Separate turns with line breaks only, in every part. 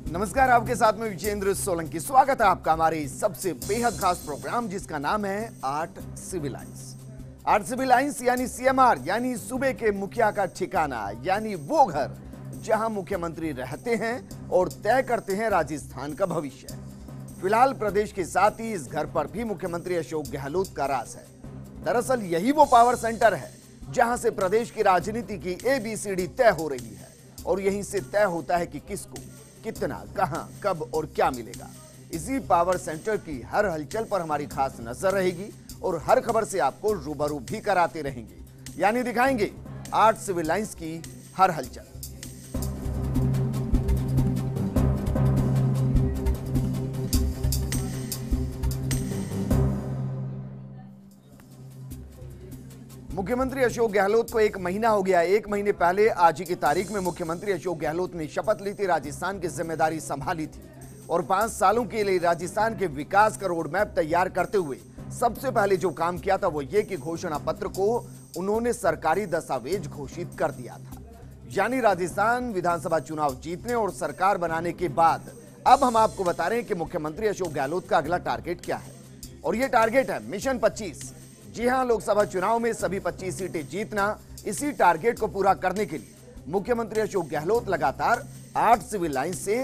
नमस्कार, आपके साथ में विजेंद्र सोलंकी। स्वागत है आपका हमारे सबसे बेहद खास प्रोग्राम जिसका नाम है art civil lines. Art civil lines यानी सीएमआर, यानी सूबे के मुखिया का ठिकाना, यानी वो घर जहां मुख्यमंत्री रहते हैं और तय करते हैं राजस्थान का भविष्य। फिलहाल प्रदेश के साथ ही इस घर पर भी मुख्यमंत्री अशोक गहलोत का राज है। दरअसल यही वो पावर सेंटर है जहां से प्रदेश की राजनीति की ABCD तय हो रही है और यहीं से तय होता है कि किसको कितना, कहां, कब और क्या मिलेगा। इसी पावर सेंटर की हर हलचल पर हमारी खास नजर रहेगी और हर खबर से आपको रूबरू भी कराते रहेंगे, यानी दिखाएंगे आर्ट सिविल लाइन्स की हर हलचल। मुख्यमंत्री अशोक गहलोत को 1 महीना हो गया। 1 महीने पहले आज ही की तारीख में मुख्यमंत्री अशोक गहलोत ने शपथ ली थी, राजस्थान की जिम्मेदारी संभाली थी और 5 सालों के लिए राजस्थान के विकास का रोड मैप तैयार करते हुए सबसे पहले जो काम किया था वो ये कि घोषणा पत्र को उन्होंने सरकारी दस्तावेज घोषित कर दिया था। यानी राजस्थान विधानसभा चुनाव जीतने और सरकार बनाने के बाद अब हम आपको बता रहे हैं कि मुख्यमंत्री अशोक गहलोत का अगला टारगेट क्या है, और ये टारगेट है मिशन 25। जी हां, लोकसभा चुनाव में सभी 25 सीटें जीतना। इसी टारगेट को पूरा करने के लिए मुख्यमंत्री अशोक गहलोत लगातार आर्ट सिविल लाइन्स से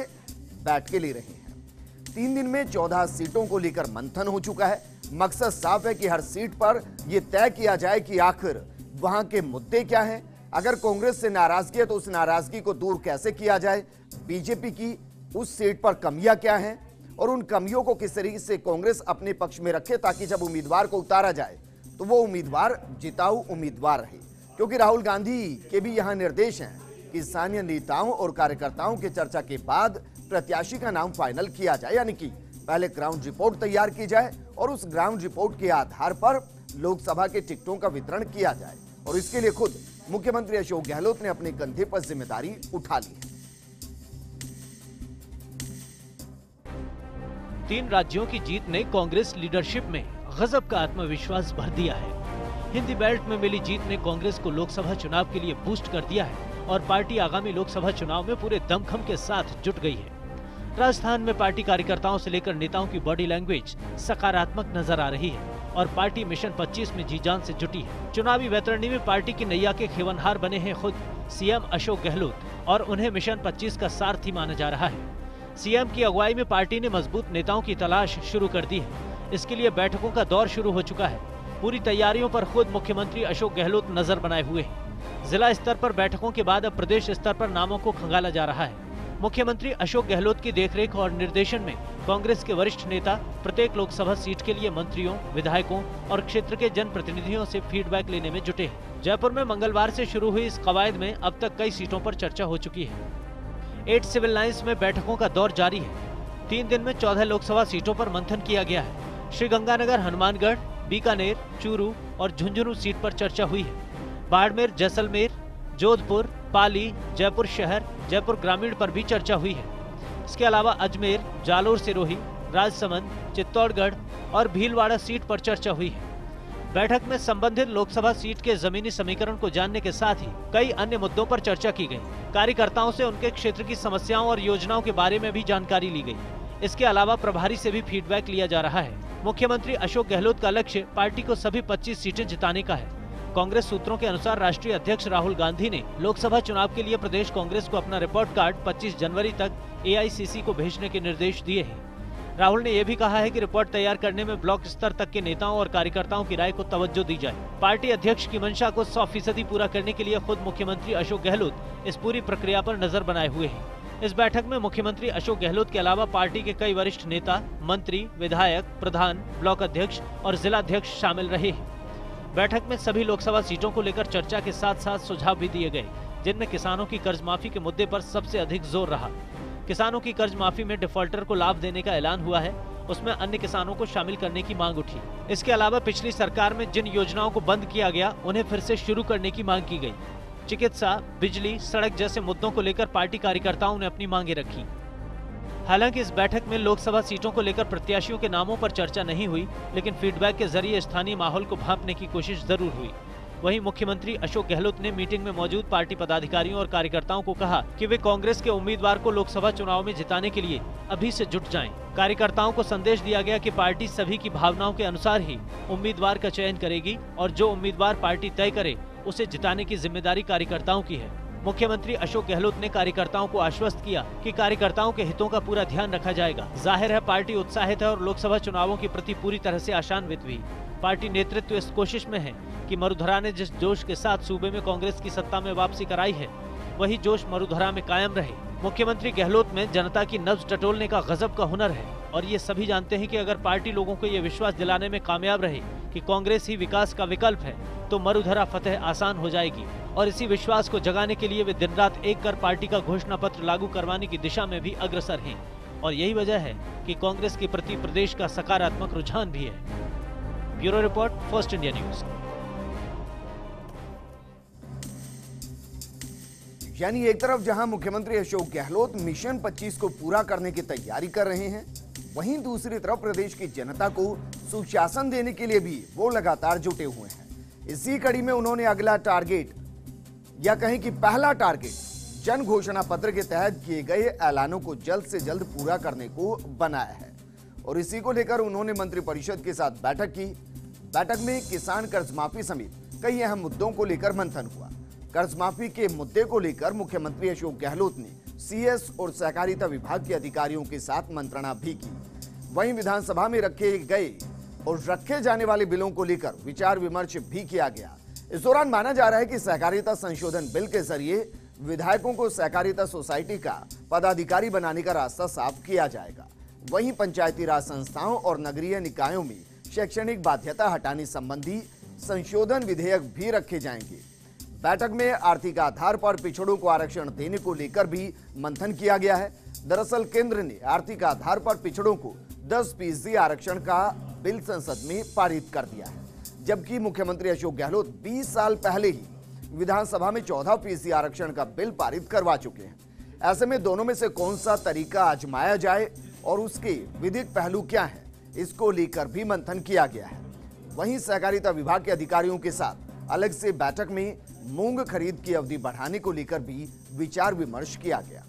बैठकें ले रहे हैं। 3 दिन में 14 सीटों को लेकर मंथन हो चुका है। मकसद साफ है कि हर सीट पर यह तय किया जाए कि आखिर वहां के मुद्दे क्या हैं। अगर कांग्रेस से नाराजगी है तो उस नाराजगी को दूर कैसे किया जाए, बीजेपी की उस सीट पर कमियां क्या हैं और उन कमियों को किस तरीके से कांग्रेस अपने पक्ष में रखे ताकि जब उम्मीदवार को उतारा जाए तो वो उम्मीदवार जिताऊ उम्मीदवार रहे। क्योंकि राहुल गांधी के भी यहां निर्देश हैं कि स्थानीय नेताओं और कार्यकर्ताओं के चर्चा के बाद प्रत्याशी का नाम फाइनल किया जाए, यानी कि पहले ग्राउंड रिपोर्ट तैयार की जाए और उस ग्राउंड रिपोर्ट के आधार पर लोकसभा के टिकटों का वितरण किया जाए। और इसके लिए खुद मुख्यमंत्री अशोक गहलोत ने अपने कंधे पर जिम्मेदारी उठा ली है।
3 राज्यों की जीत ने कांग्रेस लीडरशिप में गजब का आत्मविश्वास भर दिया है। हिंदी बेल्ट में मिली जीत ने कांग्रेस को लोकसभा चुनाव के लिए बूस्ट कर दिया है और पार्टी आगामी लोकसभा चुनाव में पूरे दमखम के साथ जुट गई है। राजस्थान में पार्टी कार्यकर्ताओं से लेकर नेताओं की बॉडी लैंग्वेज सकारात्मक नजर आ रही है और पार्टी मिशन 25 में जी जान से जुटी है। चुनावी वैतरणी में पार्टी की नैया के खेवनहार बने हैं खुद सीएम अशोक गहलोत और उन्हें मिशन 25 का सारथी माना जा रहा है। सीएम की अगुवाई में पार्टी ने मजबूत नेताओं की तलाश शुरू कर दी है। इसके लिए बैठकों का दौर शुरू हो चुका है। पूरी तैयारियों पर खुद मुख्यमंत्री अशोक गहलोत नजर बनाए हुए हैं। जिला स्तर पर बैठकों के बाद अब प्रदेश स्तर पर नामों को खंगाला जा रहा है। मुख्यमंत्री अशोक गहलोत की देखरेख और निर्देशन में कांग्रेस के वरिष्ठ नेता प्रत्येक लोकसभा सीट के लिए मंत्रियों, विधायकों और क्षेत्र के जनप्रतिनिधियों से फीडबैक लेने में जुटे हैं। जयपुर में मंगलवार से शुरू हुई इस कवायद में अब तक कई सीटों पर चर्चा हो चुकी है। 8 सिविल लाइन्स में बैठकों का दौर जारी है। 3 दिन में 14 लोकसभा सीटों पर मंथन किया गया है। श्रीगंगानगर, हनुमानगढ़, बीकानेर, चूरू और झुंझुनू सीट पर चर्चा हुई है। बाड़मेर, जैसलमेर, जोधपुर, पाली, जयपुर शहर, जयपुर ग्रामीण पर भी चर्चा हुई है। इसके अलावा अजमेर, जालोर सिरोही, राजसमंद, चित्तौड़गढ़ और भीलवाड़ा सीट पर चर्चा हुई है। बैठक में संबंधित लोकसभा सीट के जमीनी समीकरण को जानने के साथ ही कई अन्य मुद्दों पर चर्चा की गई। कार्यकर्ताओं से उनके क्षेत्र की समस्याओं और योजनाओं के बारे में भी जानकारी ली गई। इसके अलावा प्रभारी से भी फीडबैक लिया जा रहा है। मुख्यमंत्री अशोक गहलोत का लक्ष्य पार्टी को सभी 25 सीटें जिताने का है। कांग्रेस सूत्रों के अनुसार राष्ट्रीय अध्यक्ष राहुल गांधी ने लोकसभा चुनाव के लिए प्रदेश कांग्रेस को अपना रिपोर्ट कार्ड 25 जनवरी तक AICC को भेजने के निर्देश दिए हैं। राहुल ने यह भी कहा है कि रिपोर्ट तैयार करने में ब्लॉक स्तर तक के नेताओं और कार्यकर्ताओं की राय को तवज्जो दी जाए। पार्टी अध्यक्ष की मंशा को 100% पूरा करने के लिए खुद मुख्यमंत्री अशोक गहलोत इस पूरी प्रक्रिया पर नजर बनाए हुए हैं। इस बैठक में मुख्यमंत्री अशोक गहलोत के अलावा पार्टी के कई वरिष्ठ नेता, मंत्री, विधायक, प्रधान, ब्लॉक अध्यक्ष और जिलाध्यक्ष शामिल रहे हैं। बैठक में सभी लोकसभा सीटों को लेकर चर्चा के साथ साथ सुझाव भी दिए गए, जिनमें किसानों की कर्ज माफी के मुद्दे पर सबसे अधिक जोर रहा। किसानों की कर्ज माफी में डिफॉल्टर को लाभ देने का ऐलान हुआ है, उसमें अन्य किसानों को शामिल करने की मांग उठी। इसके अलावा पिछली सरकार में जिन योजनाओं को बंद किया गया उन्हें फिर से शुरू करने की मांग की गई। चिकित्सा, बिजली, सड़क जैसे मुद्दों को लेकर पार्टी कार्यकर्ताओं ने अपनी मांगे रखी। हालांकि इस बैठक में लोकसभा सीटों को लेकर प्रत्याशियों के नामों पर चर्चा नहीं हुई, लेकिन फीडबैक के जरिए स्थानीय माहौल को भांपने की कोशिश जरूर हुई। वहीं मुख्यमंत्री अशोक गहलोत ने मीटिंग में मौजूद पार्टी पदाधिकारियों और कार्यकर्ताओं को कहा कि वे कांग्रेस के उम्मीदवार को लोकसभा चुनाव में जिताने के लिए अभी से जुट जाएं। कार्यकर्ताओं को संदेश दिया गया कि पार्टी सभी की भावनाओं के अनुसार ही उम्मीदवार का चयन करेगी और जो उम्मीदवार पार्टी तय करे उसे जिताने की जिम्मेदारी कार्यकर्ताओं की है। मुख्यमंत्री अशोक गहलोत ने कार्यकर्ताओं को आश्वस्त किया कि कार्यकर्ताओं के हितों का पूरा ध्यान रखा जाएगा। जाहिर है पार्टी उत्साहित है और लोकसभा चुनावों के प्रति पूरी तरह से आशान्वित भी। पार्टी नेतृत्व इस कोशिश में है कि मरुधरा ने जिस जोश के साथ सूबे में कांग्रेस की सत्ता में वापसी कराई है, वही जोश मरुधरा में कायम रहे। मुख्यमंत्री गहलोत में जनता की नब्ज टटोलने का गजब का हुनर है और ये सभी जानते हैं कि अगर पार्टी लोगों को ये विश्वास दिलाने में कामयाब रहे कि कांग्रेस ही विकास का विकल्प है तो मरुधरा फतेह आसान हो जाएगी। और इसी विश्वास को जगाने के लिए वे दिन रात एक कर पार्टी का घोषणा पत्र लागू करवाने की दिशा में भी अग्रसर हैं और यही वजह है कि कांग्रेस के प्रति प्रदेश का सकारात्मक रुझान भी है। Bureau report, first India news.
यानी एक तरफ जहां मुख्यमंत्री अशोक गहलोत मिशन 25 को पूरा करने की तैयारी कर रहे हैं, वहीं दूसरी तरफ प्रदेश की जनता को सुशासन देने के लिए भी वो लगातार जुटे हुए हैं। इसी कड़ी में उन्होंने अगला टारगेट या कहें कि पहला टारगेट जन घोषणा पत्र के तहत किए गए ऐलानों को जल्द से जल्द पूरा करने को बनाया है और इसी को लेकर उन्होंने मंत्रिपरिषद के साथ बैठक की। बैठक में किसान कर्ज माफी समेत कई अहम मुद्दों को लेकर मंथन हुआ। कर्ज माफी के मुद्दे को लेकर मुख्यमंत्री अशोक गहलोत ने सीएस और सहकारिता विभाग के अधिकारियों के साथ मंत्रणा भी की। वहीं विधानसभा में रखे गए और रखे जाने वाले बिलों को लेकर विचार विमर्श भी किया गया। इस दौरान माना जा रहा है कि सहकारिता संशोधन बिल के जरिए विधायकों को सहकारिता सोसाइटी का पदाधिकारी बनाने का रास्ता साफ किया जाएगा। वहीं पंचायती राज संस्थाओं और नगरीय निकायों में शैक्षणिक बाध्यता हटाने संबंधी संशोधन विधेयक भी रखे जाएंगे। बैठक में आर्थिक आधार पर पिछड़ों को आरक्षण देने को लेकर भी मंथन किया गया है। दरअसल केंद्र ने आर्थिक आधार पर पिछड़ों को 10% आरक्षण का बिल संसद में पारित कर दिया है, जबकि मुख्यमंत्री अशोक गहलोत 20 साल पहले ही विधानसभा में 14% आरक्षण का बिल पारित करवा चुके हैं। ऐसे में दोनों में से कौन सा तरीका आजमाया जाए और उसके विधिक पहलू क्या हैं, इसको लेकर भी मंथन किया गया है। वहीं सहकारिता विभाग के अधिकारियों के साथ अलग से बैठक में मूंग खरीद की अवधि बढ़ाने को लेकर भी विचार विमर्श किया गया।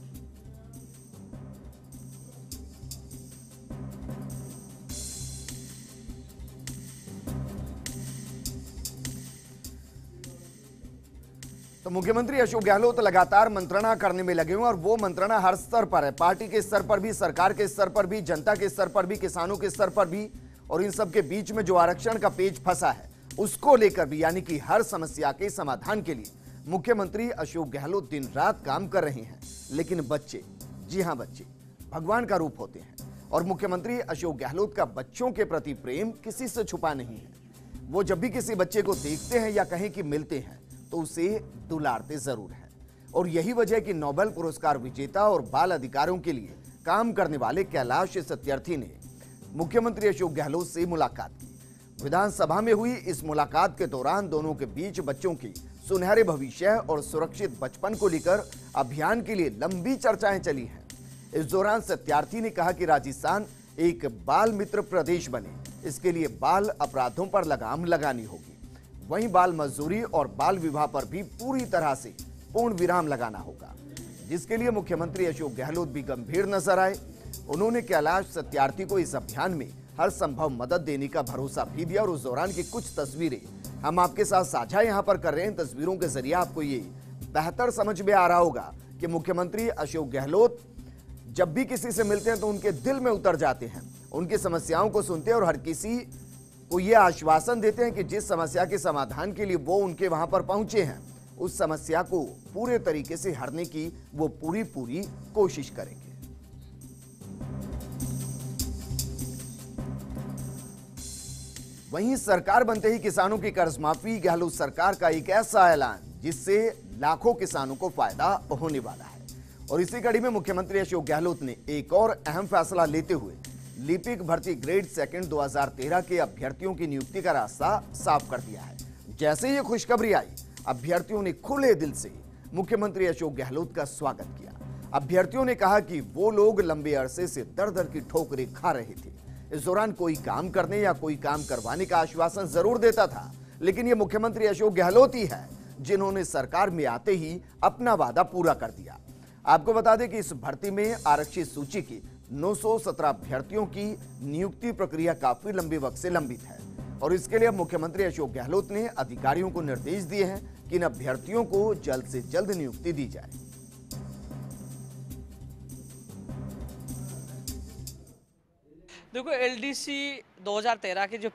तो मुख्यमंत्री अशोक गहलोत लगातार मंत्रणा करने में लगे हुए और वो मंत्रणा हर स्तर पर है, पार्टी के स्तर पर भी, सरकार के स्तर पर भी, जनता के स्तर पर भी, किसानों के स्तर पर भी, और इन सब के बीच में जो आरक्षण का पेच फंसा है उसको लेकर भी, यानी कि हर समस्या के समाधान के लिए मुख्यमंत्री अशोक गहलोत दिन रात काम कर रहे हैं। लेकिन बच्चे, जी हां बच्चे, भगवान का रूप होते हैं और मुख्यमंत्री अशोक गहलोत का बच्चों के प्रति प्रेम किसी से छुपा नहीं है। वो जब भी किसी बच्चे को देखते हैं या कहें कि मिलते हैं तो उसे दुलारते जरूर हैं। और यही वजह कि नोबेल पुरस्कार विजेता और बाल अधिकारों के लिए काम करने वाले कैलाश सत्यार्थी ने मुख्यमंत्री अशोक गहलोत से मुलाकात की। विधानसभा में हुई इस मुलाकात के दौरान दोनों के बीच बच्चों की सुनहरे भविष्य और सुरक्षित बचपन को लेकर अभियान के लिए लंबी चर्चाएं चली हैं। इस दौरान सत्यार्थी ने कहा कि राजस्थान एक बाल मित्र प्रदेश बने, इसके लिए बाल अपराधों पर लगाम लगानी होगी। वहीं बाल मजदूरी और बाल विवाह पर भी पूरी तरह से पूर्ण विराम लगाना होगा, जिसके लिए मुख्यमंत्री अशोक गहलोत भी गंभीर नजर आए। उन्होंने कैलाश सत्यार्थी को इस अभियान में हर संभव मदद देने का भरोसा भी दिया और उस दौरान की कुछ तस्वीरें हम आपके साथ साझा यहां पर कर रहे हैं। तस्वीरों के जरिए आपको ये बेहतर समझ में आ रहा होगा कि मुख्यमंत्री अशोक गहलोत जब भी किसी से मिलते हैं तो उनके दिल में उतर जाते हैं, उनकी समस्याओं को सुनते हैं और हर किसी को यह आश्वासन देते हैं कि जिस समस्या के समाधान के लिए वो उनके वहां पर पहुंचे हैं, उस समस्या को पूरे तरीके से हरने की वो पूरी कोशिश करेंगे। वहीं सरकार बनते ही किसानों की कर्ज माफी, गहलोत सरकार का एक ऐसा ऐलान जिससे लाखों किसानों को फायदा होने वाला है। और इसी कड़ी में मुख्यमंत्री अशोक गहलोत ने एक और अहम फैसला लेते हुए लिपिक भर्ती ग्रेड सेकंड 2013 के अभ्यर्थियों की नियुक्ति का रास्ता साफ कर दिया है। जैसे ये खुशखबरी आई, अभ्यर्थियों ने खुले दिल से मुख्यमंत्री अशोक गहलोत का स्वागत किया। अभ्यर्थियों ने कहा कि वो लोग लंबे अरसे से दर दर की ठोकरें खा रहे थे। इस दौरान कोई काम करने या कोई काम करवाने का आश्वासन जरूर देता था, लेकिन ये मुख्यमंत्री अशोक गहलोत ही है जिन्होंने सरकार में आते ही अपना वादा पूरा कर दिया। आपको बता दें कि इस भर्ती में आरक्षित सूची की 917 अभ्यर्थियों की नियुक्ति प्रक्रिया काफी लंबे वक्त से लंबित है और इसके लिए अब मुख्यमंत्री अशोक गहलोत ने अधिकारियों को निर्देश दिए हैं कि इन अभ्यर्थियों को जल्द से जल्द नियुक्ति दी जाए।
देखो, एलडीसी 2013 के जो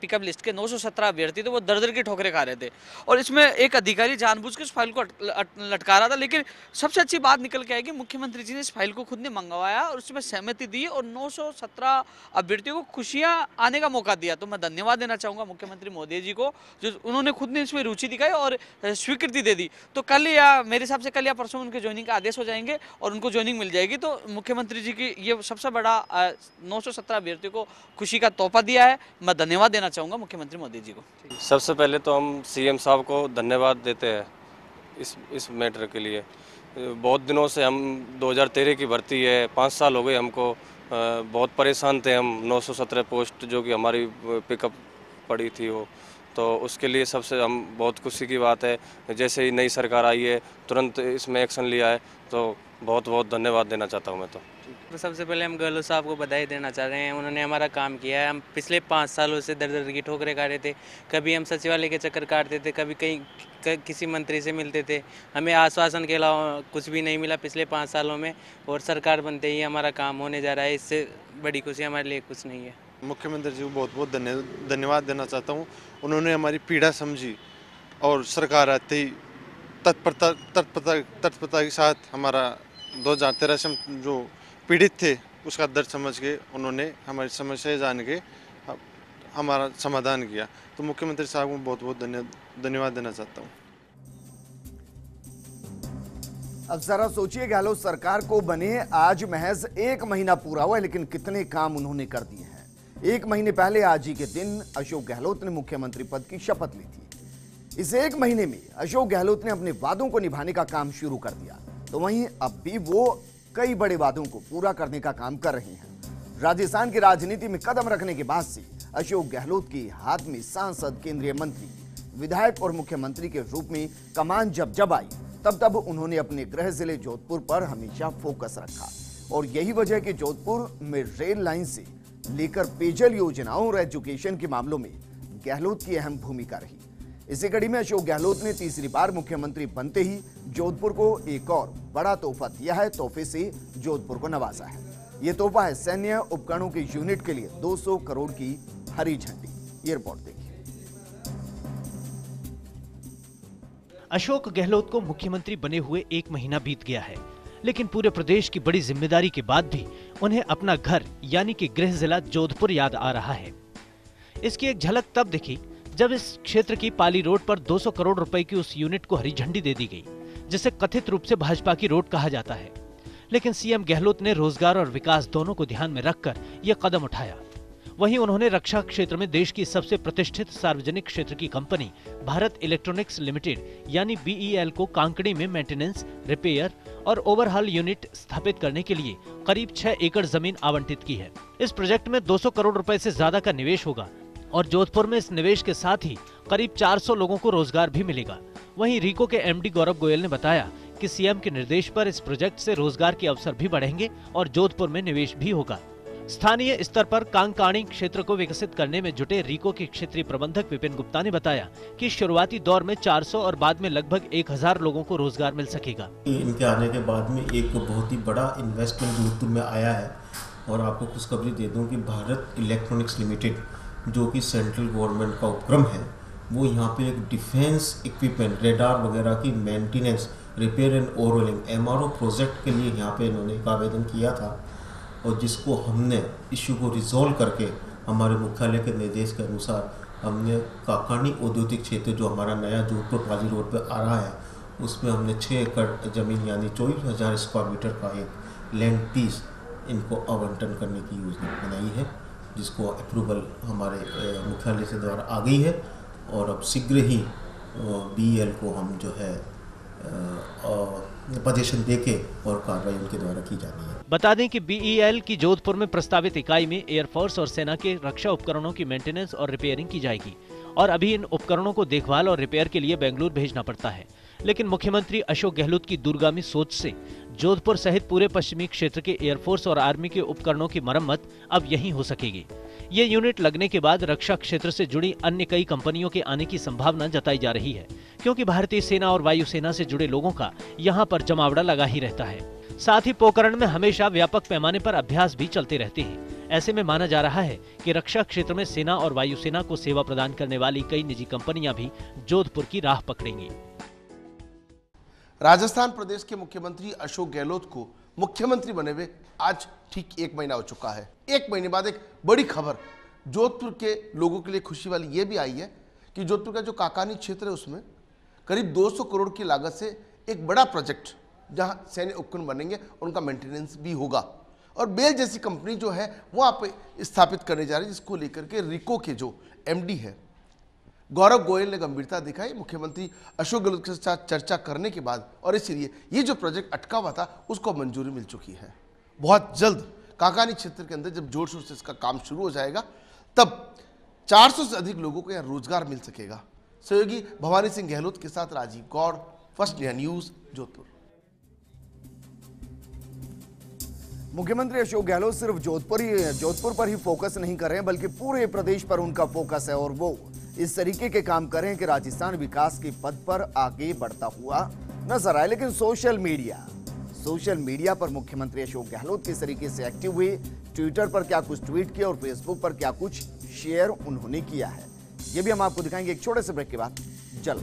पिकअप लिस्ट के 917 अभ्यर्थी थे वो दर की ठोकरें खा रहे थे और इसमें एक अधिकारी जानबूझ के इस फाइल को लटका रहा था। लेकिन सबसे अच्छी बात निकल के आई कि मुख्यमंत्री जी ने इस फाइल को खुद ने मंगवाया और उसमें सहमति दी और 917 अभ्यर्थियों को खुशियां आने का मौका दिया। तो मैं धन्यवाद देना चाहूँगा मुख्यमंत्री मोदी जी को, जो उन्होंने खुद ने इसमें रुचि दिखाई और स्वीकृति दे दी। तो कल या मेरे हिसाब से कल या परसों उनके ज्वाइनिंग का आदेश हो जाएंगे और उनको ज्वाइनिंग मिल जाएगी। तो मुख्यमंत्री जी की ये सबसे बड़ा 917 अभ्यर्थियों को खुशी का तोहफा दिया है। मैं धन्यवाद देना चाहूँगा मुख्यमंत्री मोदी जी को।
सबसे पहले तो हम सीएम साहब को धन्यवाद देते हैं इस मैटर के लिए। बहुत दिनों से हम 2013 की भर्ती है, 5 साल हो गए हमको, बहुत परेशान थे हम। 917 पोस्ट जो कि हमारी पिकअप पड़ी थी वो, तो उसके लिए सबसे हम बहुत खुशी की बात है। जैसे ही नई सरकार आई है तुरंत इसमें एक्शन लिया है, तो बहुत बहुत धन्यवाद देना चाहता हूँ मैं।
तो सबसे पहले हम गहलोत साहब को बधाई देना चाह रहे हैं। उन्होंने हमारा काम किया है। हम पिछले 5 सालों से दर की ठोकरें खा रहे थे। कभी हम सचिवालय के चक्कर काटते थे, कभी कहीं किसी मंत्री से मिलते थे। हमें आश्वासन के अलावा कुछ भी नहीं मिला पिछले 5 सालों में और सरकार बनते ही हमारा काम होने जा रहा है। इससे बड़ी खुशी हमारे लिए कुछ नहीं है।
मुख्यमंत्री जी को बहुत बहुत धन्यवाद देना चाहता हूँ। उन्होंने हमारी पीड़ा समझी और सरकार आते ही तत्परता के साथ हमारा 2013 से जो पीड़ित थे उसका दर्द समझ के उन्होंने हमारी समस्या जान के हमारा समाधान किया। तो मुख्यमंत्री साहब को बहुत बहुत धन्यवाद देना चाहता हूँ।
अब जरा सोचिए, गहलोत सरकार को बने आज महज 1 महीना पूरा हुआ है, लेकिन कितने काम उन्होंने कर दिए हैं। 1 महीने पहले आज ही के दिन अशोक गहलोत ने मुख्यमंत्री पद की शपथ ली थी। इस 1 महीने में अशोक गहलोत ने अपने वादों को निभाने का काम शुरू कर दिया, तो वहीं अब भी वो कई बड़े वादों को पूरा करने का काम कर रहे हैं। राजस्थान की राजनीति में कदम रखने के बाद से अशोक गहलोत के हाथ में सांसद, केंद्रीय मंत्री, विधायक और मुख्यमंत्री के रूप में कमान जब आई, तब उन्होंने अपने गृह जिले जोधपुर पर हमेशा फोकस रखा और यही वजह है कि जोधपुर में रेल लाइन से लेकर पेयजल योजनाओं और एजुकेशन के मामलों में गहलोत की अहम भूमिका रही। इसी कड़ी में अशोक गहलोत ने तीसरी बार मुख्यमंत्री बनते ही जोधपुर को एक और बड़ा तोहफा दिया है। तोहफे से जोधपुर को नवाजा है। यह तोहफा है सैन्य उपकरणों के यूनिट के लिए 200 करोड़ की हरी झंडी। ये रिपोर्ट देखिए।
अशोक गहलोत को मुख्यमंत्री बने हुए 1 महीना बीत गया है, लेकिन पूरे प्रदेश की बड़ी जिम्मेदारी के बाद भी उन्हें अपना घर यानी कि गृह जिला जोधपुर याद आ रहा है। इसकी एक झलक तब दिखी जब इस क्षेत्र की पाली रोड पर 200 करोड़ रुपए की उस यूनिट को हरी झंडी दे दी गई, जिसे कथित रूप से भाजपा की रोड कहा जाता है। लेकिन सीएम गहलोत ने रोजगार और विकास दोनों को ध्यान में रखकर यह कदम उठाया। वहीं उन्होंने रक्षा क्षेत्र में देश की सबसे प्रतिष्ठित सार्वजनिक क्षेत्र की कंपनी भारत इलेक्ट्रॉनिक्स लिमिटेड यानी BEL को कांकड़ी में मेंटेनेंस, रिपेयर और ओवरहॉल यूनिट स्थापित करने के लिए करीब 6 एकड़ जमीन आवंटित की है। इस प्रोजेक्ट में 200 करोड़ रुपए से ज्यादा का निवेश होगा और जोधपुर में इस निवेश के साथ ही करीब 400 लोगों को रोजगार भी मिलेगा। वहीं रीको के MD गौरव गोयल ने बताया कि सीएम के निर्देश पर इस प्रोजेक्ट से रोजगार के अवसर भी बढ़ेंगे और जोधपुर में निवेश भी होगा। स्थानीय स्तर पर कांकाणी क्षेत्र को विकसित करने में जुटे रीको के क्षेत्रीय प्रबंधक विपिन गुप्ता ने बताया कि शुरुआती दौर में 400 और बाद में लगभग 1000 लोगों को रोजगार मिल सकेगा।
इनके आने के बाद में एक बहुत ही बड़ा इन्वेस्टमेंट जोधपुर में आया है और आपको खुशखबरी दे दूं कि भारत इलेक्ट्रॉनिक्स लिमिटेड जो कि सेंट्रल गवर्नमेंट का उपक्रम है, वो यहाँ पे एक डिफेंस इक्विपमेंट, रेडार वगैरह की maintenance, repair and overhauling MRO project के लिए यहाँ पे इन्होंने एक आवेदन किया था और जिसको हमने इश्यू को रिजॉल्व करके हमारे मुख्यालय के निर्देश के अनुसार हमने काकानी औद्योगिक क्षेत्र जो हमारा नया जोधपुर पाली रोड पे आ रहा है उसमें हमने 6 एकड़ जमीन यानी 24,000 स्क्वायर मीटर का एक लैंड पीस इनको आवंटन करने की योजना बनाई है, जिसको अप्रूवल हमारे मुख्यालय से द्वारा आ गई है और अब शीघ्र ही BEL को हम जो है पजेशन देके और कार्रवाई उनके द्वारा की जानी है।
बता दें कि BEL की जोधपुर में प्रस्तावित इकाई में एयरफोर्स और सेना के रक्षा उपकरणों की मेंटेनेंस और रिपेयरिंग की जाएगी और अभी इन उपकरणों को देखभाल और रिपेयर के लिए बेंगलुरु भेजना पड़ता है। लेकिन मुख्यमंत्री अशोक गहलोत की दूरगामी सोच से जोधपुर सहित पूरे पश्चिमी क्षेत्र के एयरफोर्स और आर्मी के उपकरणों की मरम्मत अब यहीं हो सकेगी। ये यूनिट लगने के बाद रक्षा क्षेत्र से जुड़ी अन्य कई कंपनियों के आने की संभावना जताई जा रही है, क्योंकि भारतीय सेना और वायुसेना से जुड़े लोगों का यहाँ पर जमावड़ा लगा ही रहता है। साथ ही पोखरण में हमेशा व्यापक पैमाने पर अभ्यास भी चलते रहते हैं। ऐसे में माना जा रहा है कि रक्षा क्षेत्र में सेना और वायुसेना को सेवा प्रदान करने वाली कई निजी कंपनियां भी जोधपुर की राह पकड़ेंगी।
राजस्थान प्रदेश के मुख्यमंत्री अशोक गहलोत को मुख्यमंत्री बने हुए आज ठीक 1 महीना हो चुका है। 1 महीने बाद एक बड़ी खबर जोधपुर के लोगों के लिए खुशी वाली ये भी आई है कि जोधपुर का जो काकानी क्षेत्र है उसमें करीब 200 करोड़ की लागत से एक बड़ा प्रोजेक्ट जहां सैन्य उपकरण बनेंगे, उनका मेंटेनेंस भी होगा और बेल जैसी कंपनी जो है वहां पे स्थापित करने जा रही है, जिसको लेकर के रिको के जो एमडी है गौरव गोयल ने गंभीरता दिखाई मुख्यमंत्री अशोक गहलोत के साथ चर्चा करने के बाद, और इसलिए ये जो प्रोजेक्ट अटका हुआ था उसको मंजूरी मिल चुकी है। बहुत जल्द काकानी क्षेत्र के अंदर जब जोर शोर से इसका काम शुरू हो जाएगा तब 400 से अधिक लोगों को यहाँ रोजगार मिल सकेगा। सहयोगी भवानी सिंह गहलोत के साथ Rajeev Gaur, first India news, Jodhpur.
मुख्यमंत्री अशोक गहलोत सिर्फ जोधपुर पर ही फोकस नहीं कर रहे हैं, बल्कि पूरे प्रदेश पर उनका फोकस है और वो इस तरीके के काम कर रहे हैं कि राजस्थान विकास के पद पर आगे बढ़ता हुआ नजर आए। लेकिन सोशल मीडिया पर मुख्यमंत्री अशोक गहलोत किस तरीके से एक्टिव हुए, ट्विटर पर क्या कुछ ट्वीट किया और फेसबुक पर क्या कुछ शेयर उन्होंने किया है, ये भी हम आपको दिखाएंगे एक छोटे से ब्रेक के बाद। चल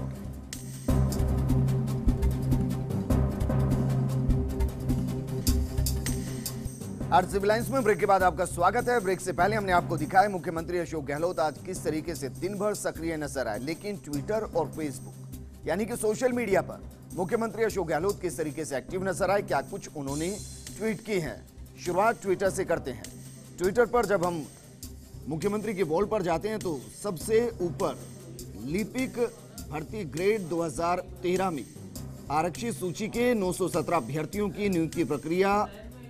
आज सिविल लाइंस में ब्रेक के बाद आपका स्वागत है। ब्रेक से पहले हमने आपको दिखाया मुख्यमंत्री अशोक गहलोत आज किस तरीके से दिन भर सक्रिय नजर आए, लेकिन ट्विटर और फेसबुक यानी कि सोशल मीडिया पर मुख्यमंत्री अशोक गहलोत किस तरीके से एक्टिव नजर आए, क्या कुछ उन्होंने ट्वीट की हैं। शुरुआत ट्विटर से करते हैं। ट्विटर पर जब हम मुख्यमंत्री के वॉल पर जाते हैं तो सबसे ऊपर लिपिक भर्ती ग्रेड 2013 में आरक्षित सूची के 917 अभ्यर्थियों की नियुक्ति प्रक्रिया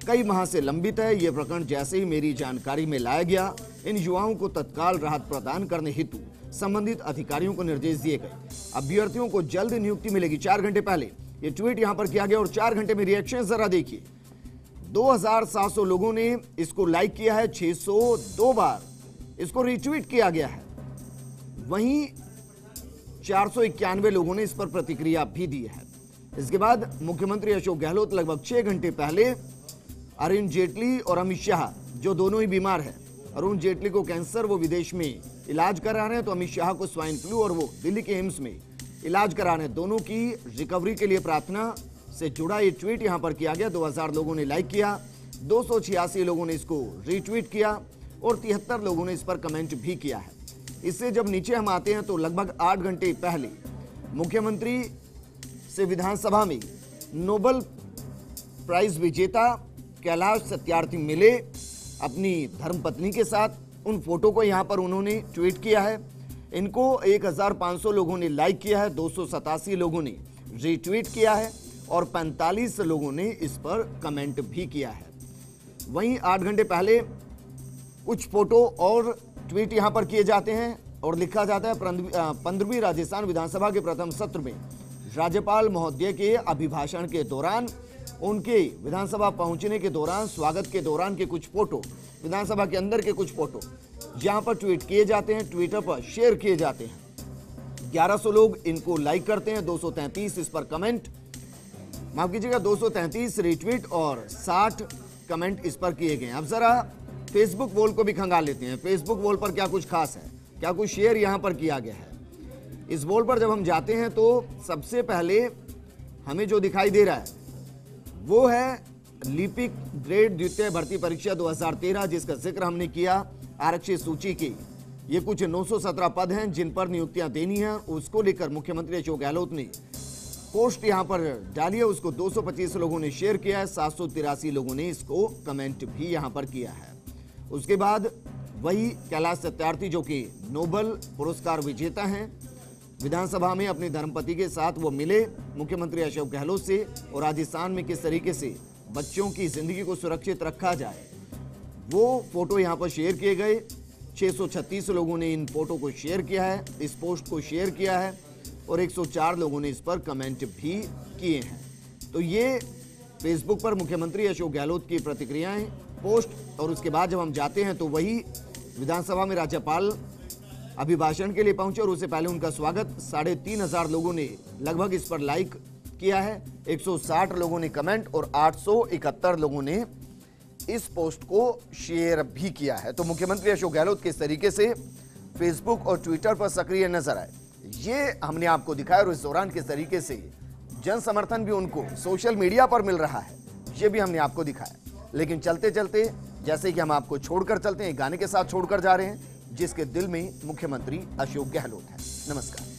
कई माह से लंबित है। यह प्रकरण जैसे ही मेरी जानकारी में लाया गया, इन युवाओं को तत्काल राहत प्रदान करने हेतु संबंधित अधिकारियों को निर्देश दिए गए। अभ्यर्थियों को जल्द नियुक्ति मिलेगी। 4 घंटे पहले यह ट्वीट यहां पर किया गया और 4 घंटे में रिएक्शन जरा देखिए। 2700 लोगों ने इसको लाइक किया है, 602 बार इसको रिट्वीट किया गया है। वहीं 491 लोगों ने इस पर प्रतिक्रिया भी दी है। इसके बाद मुख्यमंत्री अशोक गहलोत लगभग 6 घंटे पहले अरुण जेटली और अमित शाह, जो दोनों ही बीमार हैं, अरुण जेटली को कैंसर, वो विदेश में इलाज करा रहे हैं, तो अमित शाह को स्वाइन फ्लू और वो दिल्ली के एम्स में इलाज करा रहे हैं। दोनों की रिकवरी के लिए प्रार्थना से जुड़ा ये ट्वीट यहां पर किया गया। 2000 लोगों ने लाइक किया, 286 लोगों ने इसको रीट्वीट किया और 73 लोगों ने इस पर कमेंट भी किया है। इससे जब नीचे हम आते हैं तो लगभग 8 घंटे पहले मुख्यमंत्री से विधानसभा में नोबेल प्राइज विजेता कैलाश सत्यार्थी मिले अपनी धर्मपत्नी के साथ। उन फोटो को यहां पर उन्होंने ट्वीट किया है। इनको 1500 लोगों ने लाइक किया है, 287 लोगों ने रीट्वीट किया है और 45 लोगों ने इस पर कमेंट भी किया है। वहीं 8 घंटे पहले कुछ फोटो और ट्वीट यहां पर किए जाते हैं और लिखा जाता है 15वीं राजस्थान विधानसभा के प्रथम सत्र में राज्यपाल महोदय के अभिभाषण के दौरान, उनके विधानसभा पहुंचने के दौरान, स्वागत के दौरान के कुछ फोटो, विधानसभा के अंदर के कुछ फोटो जहां पर ट्वीट किए जाते हैं, ट्विटर पर शेयर किए जाते हैं। 1100 लोग इनको लाइक करते हैं, 233 इस पर कमेंट, माफ कीजिएगा 233 रिट्वीट और 60 कमेंट इस पर किए गए। अब जरा फेसबुक वॉल को भी खंगाल लेते हैं। फेसबुक वॉल पर क्या कुछ खास है, क्या कुछ शेयर यहां पर किया गया है। इस वॉल पर जब हम जाते हैं तो सबसे पहले हमें जो दिखाई दे रहा है वो है लिपिक ग्रेड द्वितीय भर्ती परीक्षा 2013, जिसका जिक्र हमने किया। आरक्षित सूची के ये कुछ 917 पद हैं जिन पर नियुक्तियां देनी है। उसको लेकर मुख्यमंत्री अशोक गहलोत ने पोस्ट यहां पर डाली है, उसको 225 लोगों ने शेयर किया है, 783 लोगों ने इसको कमेंट भी यहां पर किया है। उसके बाद वही कैलाश सत्यार्थी जो कि नोबेल पुरस्कार विजेता हैं, विधानसभा में अपनी धर्मपत्नी के साथ वो मिले मुख्यमंत्री अशोक गहलोत से और राजस्थान में किस तरीके से बच्चों की जिंदगी को सुरक्षित रखा जाए वो फोटो यहां पर शेयर किए गए। 636 लोगों ने इन फोटो को शेयर किया है, इस पोस्ट को शेयर किया है और 104 लोगों ने इस पर कमेंट भी किए हैं। तो ये फेसबुक पर मुख्यमंत्री अशोक गहलोत की प्रतिक्रियाएं, पोस्ट। और उसके बाद जब हम जाते हैं तो वही विधानसभा में राज्यपाल अभिभाषण के लिए पहुंचे और उससे पहले उनका स्वागत 3,500 लोगों ने लगभग इस पर लाइक किया है, 160 लोगों ने कमेंट और 871 लोगों ने इस पोस्ट को शेयर भी किया है। तो मुख्यमंत्री अशोक गहलोत किस तरीके से फेसबुक और ट्विटर पर सक्रिय नजर आए, ये हमने आपको दिखाया। और इस दौरान किस तरीके से जन समर्थन भी उनको सोशल मीडिया पर मिल रहा है, ये भी हमने आपको दिखाया। लेकिन चलते चलते जैसे कि हम आपको छोड़कर चलते हैं, गाने के साथ छोड़कर जा रहे हैं जिसके दिल में मुख्यमंत्री अशोक गहलोत है। नमस्कार।